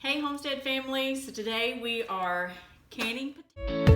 Hey Homestead family, so today we are canning potatoes.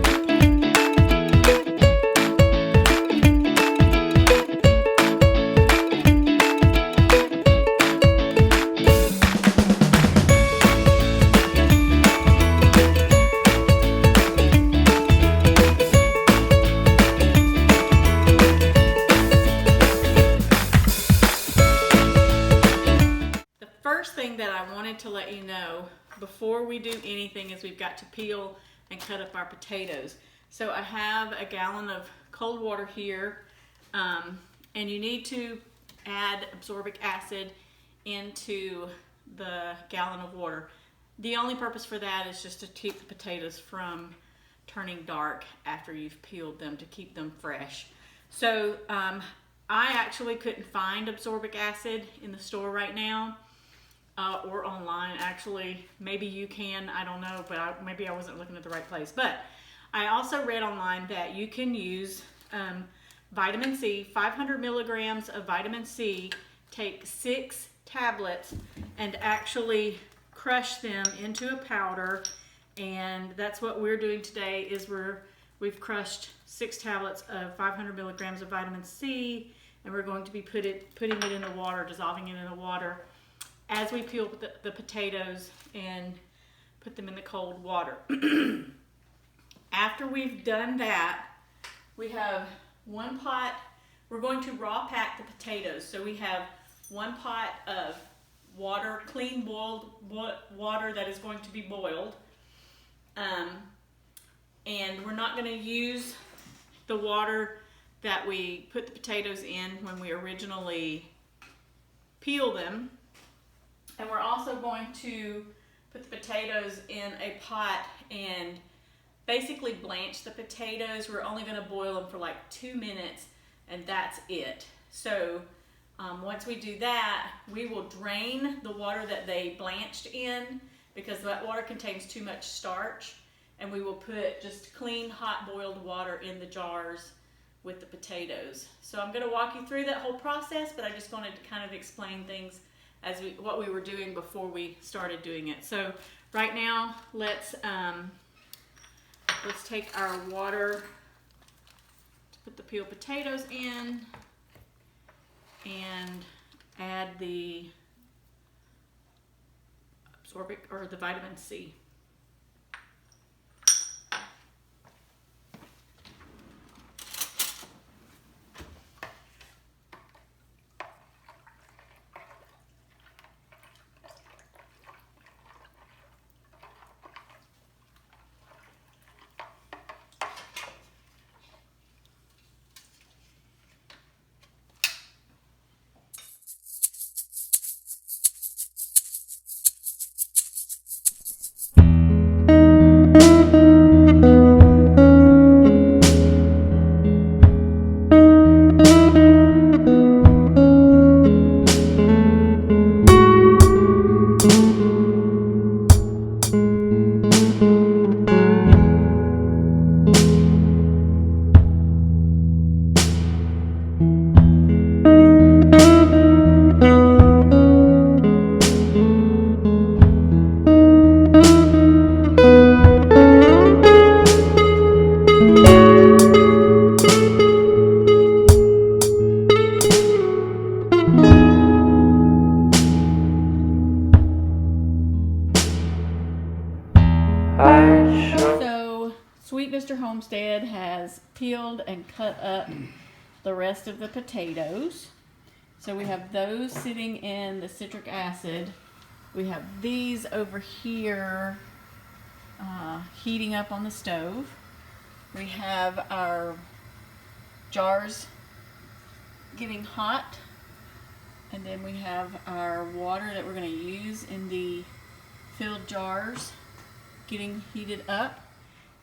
The first thing that I wanted to let you know before we do anything is we've got to peel and cut up our potatoes. So I have a gallon of cold water here, and you need to add absorbic acid into the gallon of water. The only purpose for that is just to keep the potatoes from turning dark after you've peeled them, to keep them fresh. So I actually couldn't find absorbic acid in the store right now. Or online, actually. Maybe you can, I don't know, but maybe I wasn't looking at the right place. But I also read online that you can use vitamin C, 500 milligrams of vitamin C, take 6 tablets and actually crush them into a powder. And that's what we're doing today, is we've crushed 6 tablets of 500 milligrams of vitamin C, and we're going to be putting it in the water, dissolving it in the water, as we peel the potatoes and put them in the cold water. After we've done that, we have one pot. We're going to raw pack the potatoes. So we have one pot of water, clean boiled water that is going to be boiled. And we're not going to use the water that we put the potatoes in when we originally peel them. And we're also going to put the potatoes in a pot and basically blanch the potatoes. We're only going to boil them for like 2 minutes, and that's it. So once we do that, we will drain the water that they blanched in, because that water contains too much starch, and we will put just clean hot boiled water in the jars with the potatoes. So I'm going to walk you through that whole process, but I just wanted to kind of explain things as what we were doing before we started doing it. So right now, let's take our water to put the peeled potatoes in and add the absorbic, or the vitamin C. So Sweet Mr. Homestead has peeled and cut up the rest of the potatoes. So we have those sitting in the citric acid. We have these over here heating up on the stove. We have our jars getting hot, and then we have our water that we're going to use in the filled jars getting heated up.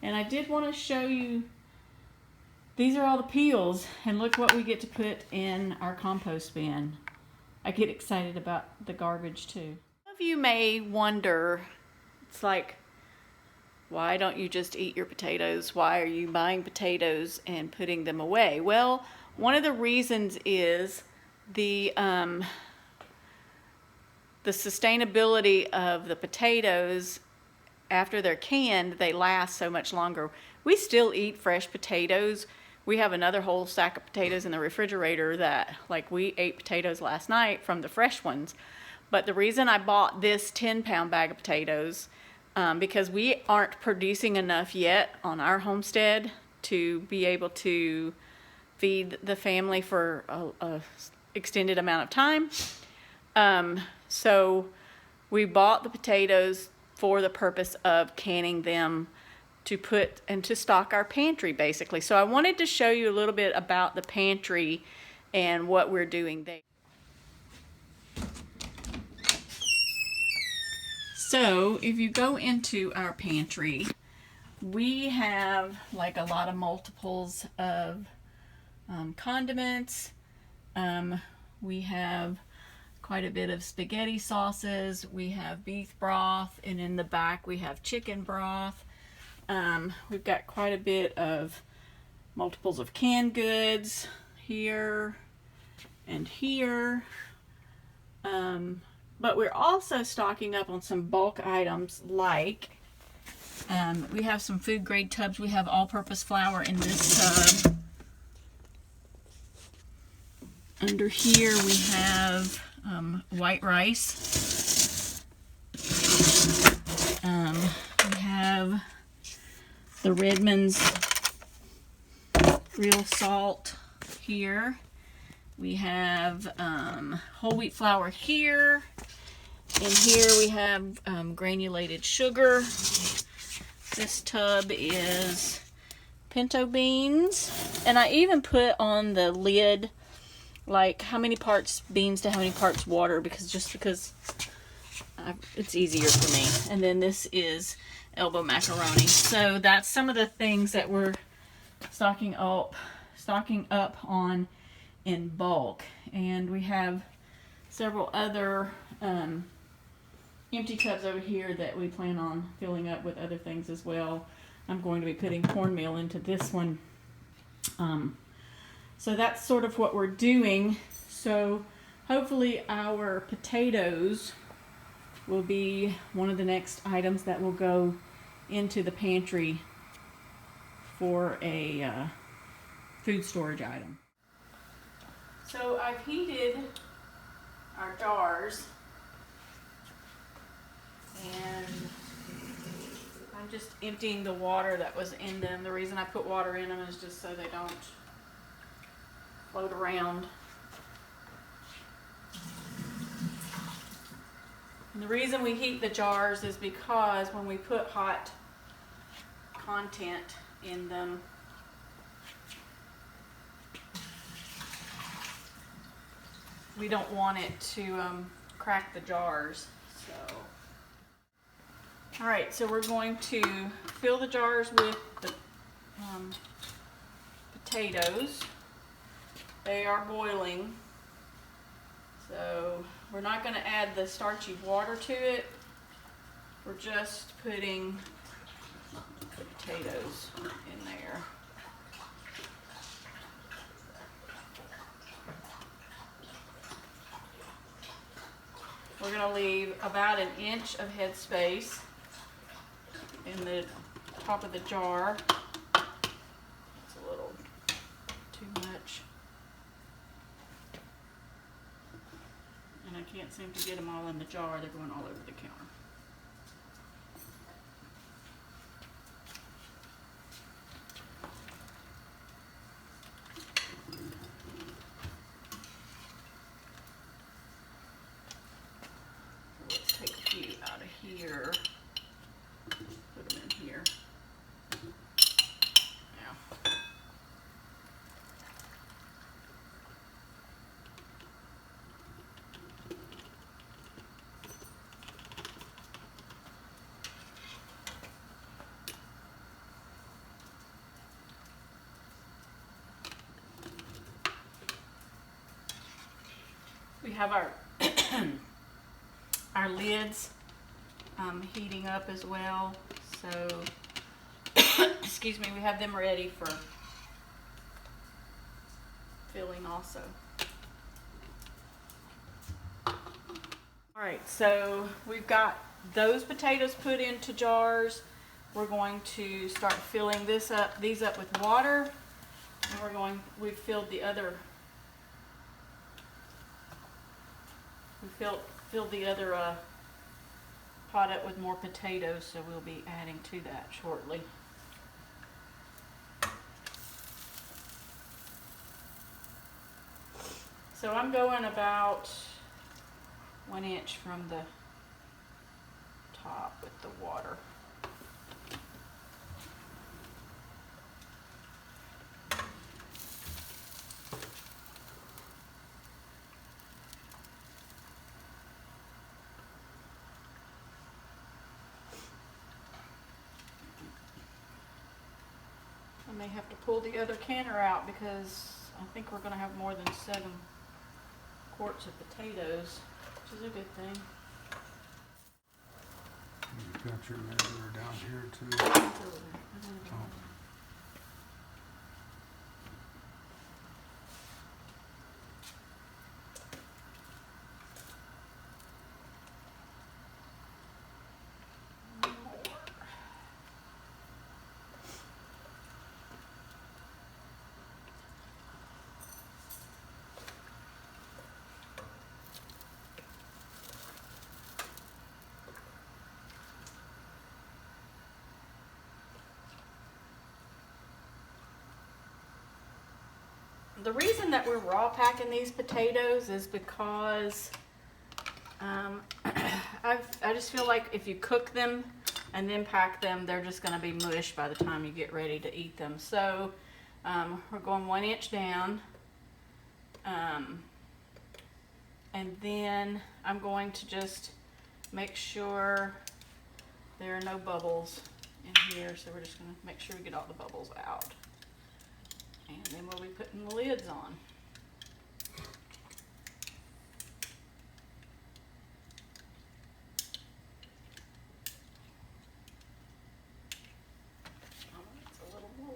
And I did want to show you, these are all the peels, and look what we get to put in our compost bin. I get excited about the garbage too. Some of you may wonder, it's like, why don't you just eat your potatoes? Why are you buying potatoes and putting them away? Well, one of the reasons is the the sustainability of the potatoes after they're canned, they last so much longer. We still eat fresh potatoes. We have another whole stack of potatoes in the refrigerator that, like, we ate potatoes last night from the fresh ones. But the reason I bought this 10-pound bag of potatoes, because we aren't producing enough yet on our homestead to be able to feed the family for a extended amount of time. So we bought the potatoes for the purpose of canning them to put and to stock our pantry, basically. So I wanted to show you a little bit about the pantry and what we're doing there. So if you go into our pantry, we have like a lot of multiples of condiments. We have quite a bit of spaghetti sauces. We have beef broth, and in the back we have chicken broth. We've got quite a bit of multiples of canned goods here and here. But we're also stocking up on some bulk items, like we have some food grade tubs. We have all-purpose flour in this tub. Under here we have white rice. We have the Redmond's real salt here. We have whole wheat flour here. And here we have granulated sugar. This tub is pinto beans. And I even put on the lid like how many parts beans to how many parts water, because it's easier for me. And then this is elbow macaroni. So that's some of the things that we're stocking up on in bulk. And we have several other empty tubs over here that we plan on filling up with other things as well. I'm going to be putting cornmeal into this one. So that's sort of what we're doing. So hopefully our potatoes will be one of the next items that will go into the pantry for a food storage item. So I've heated our jars, and I'm just emptying the water that was in them. The reason I put water in them is just so they don't float around. And the reason we heat the jars is because when we put hot content in them, we don't want it to crack the jars. So, all right, so we're going to fill the jars with the potatoes. They are boiling, so we're not going to add the starchy water to it. We're just putting the potatoes in there. We're going to leave about an inch of headspace in the top of the jar. It's a little too much. And I can't seem to get them all in the jar. They're going all over the counter. Let's take a few out of here. Put them in here. Now. We have our our lids heating up as well, so excuse me, we have them ready for filling also. All All right, so we've got those potatoes put into jars. We're going to start filling these up with water. And we've filled the other, filled the other pot up with more potatoes, so we'll be adding to that shortly. So I'm going about 1 inch from the top with the water. I may have to pull the other canner out because I think we're going to have more than 7 quarts of potatoes, which is a good thing. You got your measure down here too. Oh. The reason that we're raw packing these potatoes is because I just feel like if you cook them and then pack them, they're just going to be mush by the time you get ready to eat them. So we're going 1 inch down, and then I'm going to just make sure there are no bubbles in here. So we're just going to make sure we get all the bubbles out. And then we'll be putting the lids on. Oh, that's a little more.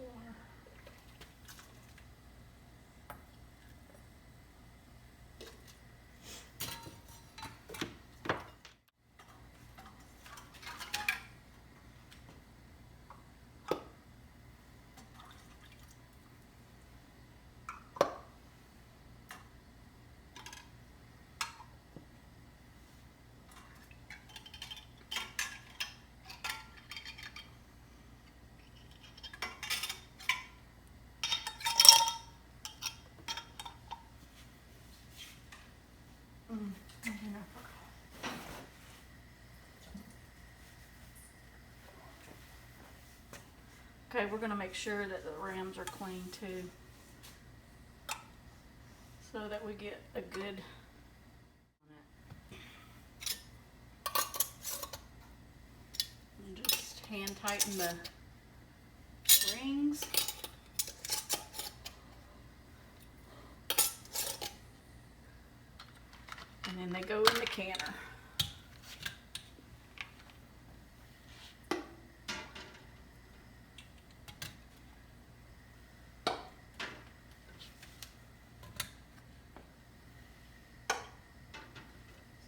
Okay, we're going to make sure that the rims are clean too, so that we get a good and just hand tighten the rings. And then they go in the canner.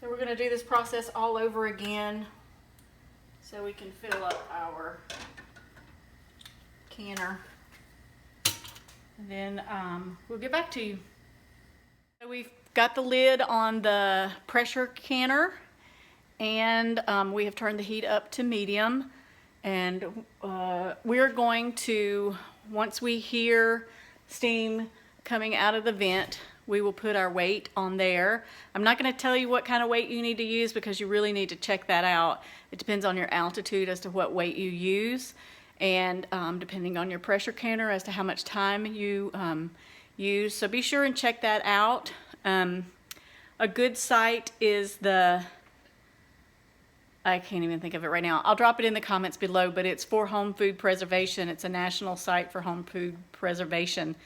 So we're going to do this process all over again so we can fill up our canner. And then we'll get back to you. So we've got the lid on the pressure canner, and we have turned the heat up to medium, and we're going to, once we hear steam coming out of the vent, we will put our weight on there. I'm not going to tell you what kind of weight you need to use because you really need to check that out. It depends on your altitude as to what weight you use, and depending on your pressure canner as to how much time you use. So be sure and check that out. A good site is the, I can't even think of it right now. I'll drop it in the comments below, but it's for home food preservation. It's a national site for home food preservation.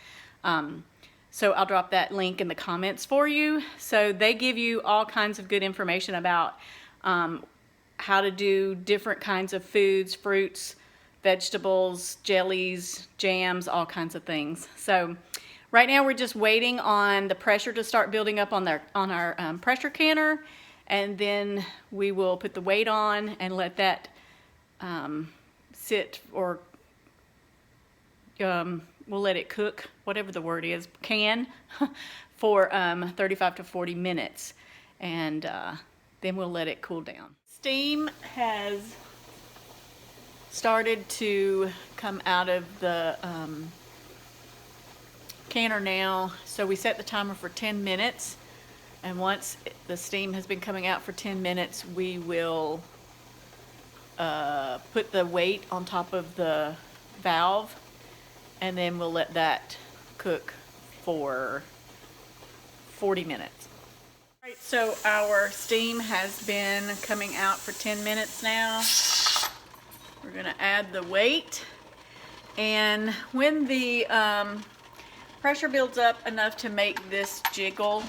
So I'll drop that link in the comments for you. So they give you all kinds of good information about how to do different kinds of foods, fruits, vegetables, jellies, jams, all kinds of things. So right now we're just waiting on the pressure to start building up on our pressure canner, and then we will put the weight on and let that sit, or we'll let it cook, whatever the word is, for 35 to 40 minutes, and then we'll let it cool down. Steam has started to come out of the canner now, so we set the timer for 10 minutes, and once the steam has been coming out for 10 minutes, we will put the weight on top of the valve, and then we'll let that cook for 40 minutes. All right, so our steam has been coming out for 10 minutes now. We're gonna add the weight, and when the pressure builds up enough to make this jiggle,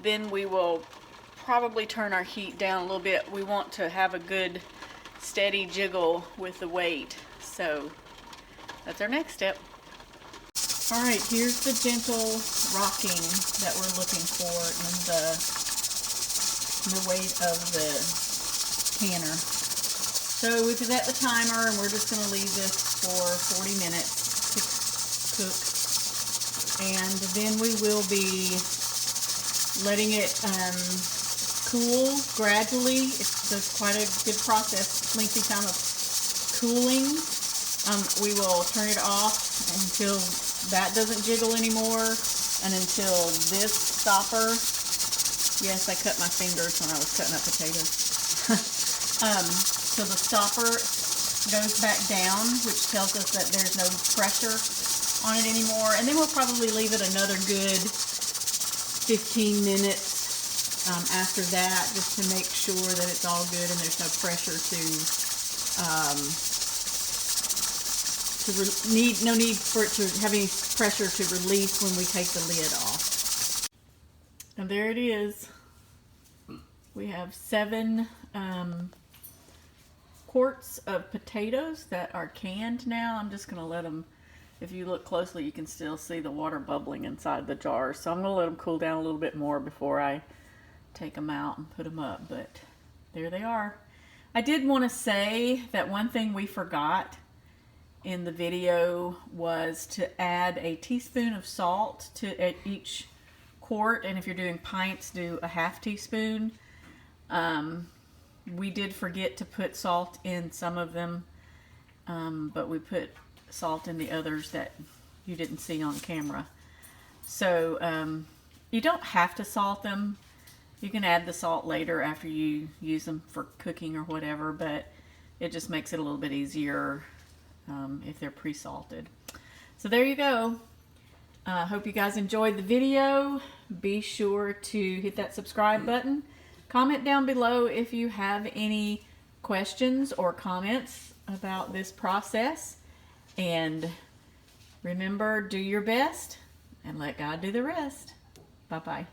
then we will probably turn our heat down a little bit. We want to have a good steady jiggle with the weight, so that's our next step. All right, here's the gentle rocking that we're looking for in the weight of the canner. So we've set the timer, and we're just going to leave this for 40 minutes to cook, and then we will be letting it cool gradually. It's quite a good process, lengthy time of cooling. We will turn it off until that doesn't jiggle anymore, and until this stopper, yes, I cut my fingers when I was cutting up potatoes. So the stopper goes back down, which tells us that there's no pressure on it anymore, and then we'll probably leave it another good 15 minutes after that, just to make sure that it's all good and there's no pressure no need for it to have any pressure to release when we take the lid off. And there it is. We have 7 quarts of potatoes that are canned now. I'm just gonna let them, if you look closely, you can still see the water bubbling inside the jar. So I'm gonna let them cool down a little bit more before I take them out and put them up, but there they are. I did want to say that one thing we forgot in the video was to add a teaspoon of salt to each quart, and if you're doing pints, do a ½ teaspoon. We did forget to put salt in some of them, but we put salt in the others that you didn't see on camera. So you don't have to salt them. You can add the salt later after you use them for cooking or whatever, but it just makes it a little bit easier if they're pre-salted. So there you go. Hope you guys enjoyed the video. Be sure to hit that subscribe button. Comment down below if you have any questions or comments about this process. And remember, do your best and let God do the rest. Bye-bye.